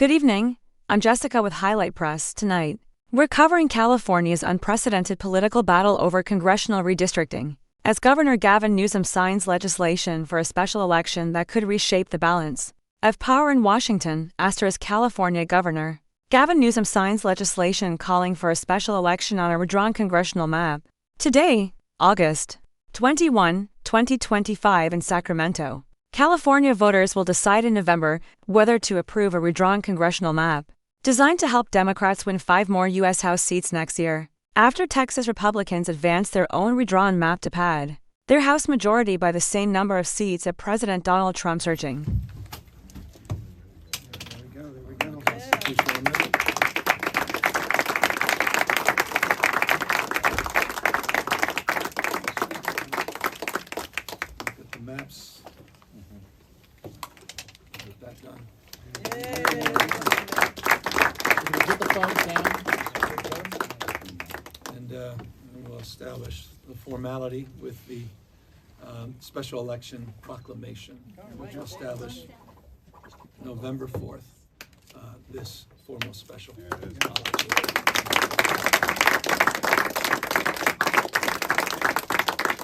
Good evening, I'm Jessica with Highlight Press. Tonight, we're covering California's unprecedented political battle over congressional redistricting, as Governor Gavin Newsom signs legislation for a special election that could reshape the balance of power in Washington. As California Governor Gavin Newsom signs legislation calling for a special election on a redrawn congressional map. Today, August 21, 2025 in Sacramento, California voters will decide in November whether to approve a redrawn congressional map, designed to help Democrats win 5 more U.S. House seats next year, after Texas Republicans advanced their own redrawn map to pad their House majority by the same number of seats as President Donald Trump's urging. There we go. Constitutional amendment. Get the maps. Get that done. Put the phones down. And we'll establish the formality with the special election proclamation, which will establish November 4th, this formal special.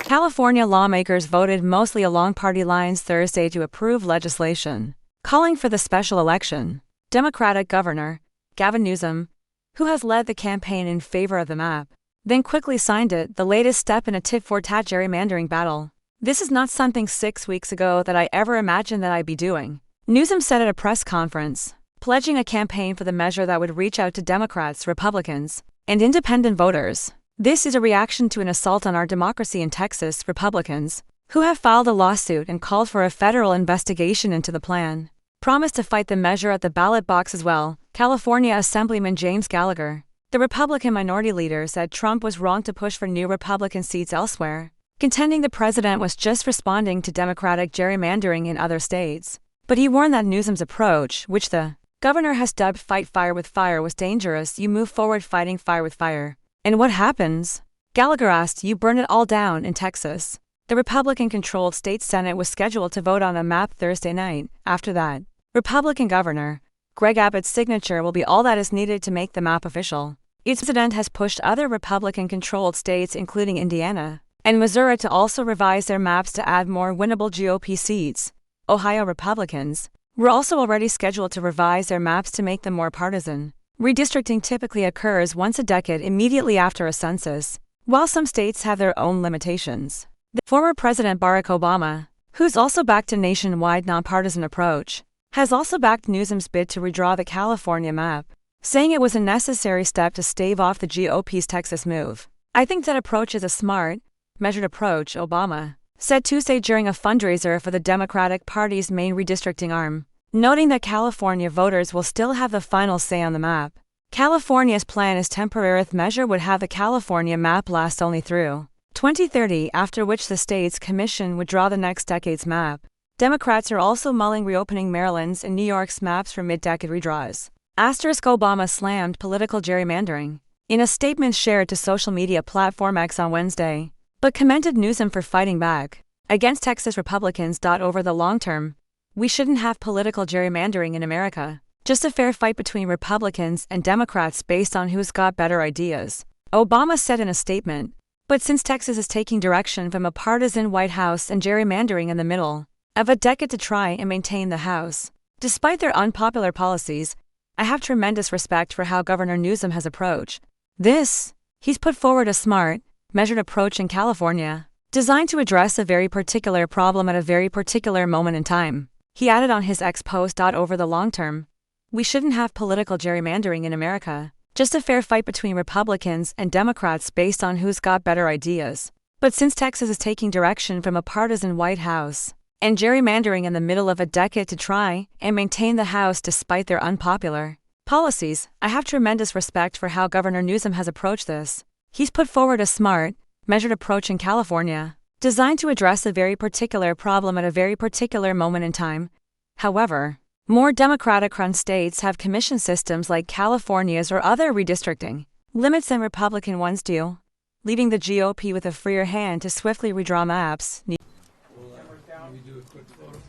California lawmakers voted mostly along party lines Thursday to approve legislation calling for the special election. Democratic Governor Gavin Newsom, who has led the campaign in favor of the map, then quickly signed it, the latest step in a tit-for-tat gerrymandering battle. "This is not something 6 weeks ago that I ever imagined that I'd be doing," Newsom said at a press conference, pledging a campaign for the measure that would reach out to Democrats, Republicans, and independent voters. "This is a reaction to an assault on our democracy in Texas. Republicans, who have filed a lawsuit and called for a federal investigation into the plan, promised to fight the measure at the ballot box as well." California Assemblyman James Gallagher, the Republican minority leader, said Trump was wrong to push for new Republican seats elsewhere, contending the president was just responding to Democratic gerrymandering in other states. But he warned that Newsom's approach, which the governor has dubbed "fight fire with fire," was dangerous. "You move forward fighting fire with fire, and what happens?" Gallagher asked. "You burn it all down." In Texas, the Republican-controlled state Senate was scheduled to vote on a map Thursday night. After that, Republican Governor Greg Abbott's signature will be all that is needed to make the map official. Its president has pushed other Republican-controlled states, including Indiana and Missouri, to also revise their maps to add more winnable GOP seats. Ohio Republicans were also already scheduled to revise their maps to make them more partisan. Redistricting typically occurs once a decade immediately after a census, while some states have their own limitations. The former President Barack Obama, who's also backed a nationwide nonpartisan approach, has also backed Newsom's bid to redraw the California map, saying it was a necessary step to stave off the GOP's Texas move. "I think that approach is a smart, measured approach," Obama said Tuesday during a fundraiser for the Democratic Party's main redistricting arm, noting that California voters will still have the final say on the map. California's plan is temporary. The measure would have the California map last only through 2030, after which the state's commission would draw the next decade's map. Democrats are also mulling reopening Maryland's and New York's maps for mid-decade redraws. Obama slammed political gerrymandering in a statement shared to social media platform X on Wednesday, but commended Newsom for fighting back against Texas Republicans. "Over the long term, we shouldn't have political gerrymandering in America, just a fair fight between Republicans and Democrats based on who's got better ideas," Obama said in a statement. But since Texas is taking direction from a partisan White House and gerrymandering in the middle of a decade to try and maintain the House, despite their unpopular policies, "I have tremendous respect for how Governor Newsom has approached this. He's put forward a smart, measured approach in California, designed to address a very particular problem at a very particular moment in time." He added on his X post. "Over the long term, we shouldn't have political gerrymandering in America, just a fair fight between Republicans and Democrats based on who's got better ideas. But since Texas is taking direction from a partisan White House and gerrymandering in the middle of a decade to try and maintain the House despite their unpopular policies, I have tremendous respect for how Governor Newsom has approached this. He's put forward a smart, measured approach in California, designed to address a very particular problem at a very particular moment in time." However, more Democratic-run states have commission systems like California's or other redistricting limits than Republican ones do, leaving the GOP with a freer hand to swiftly redraw maps. Let me do a quick photo.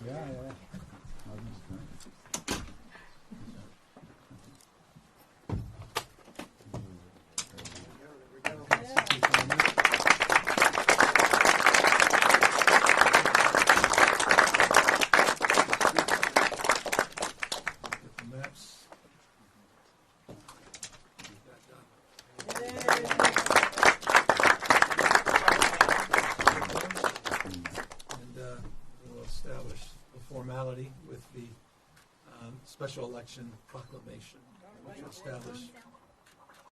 Yeah. formality with the special election proclamation, which will establish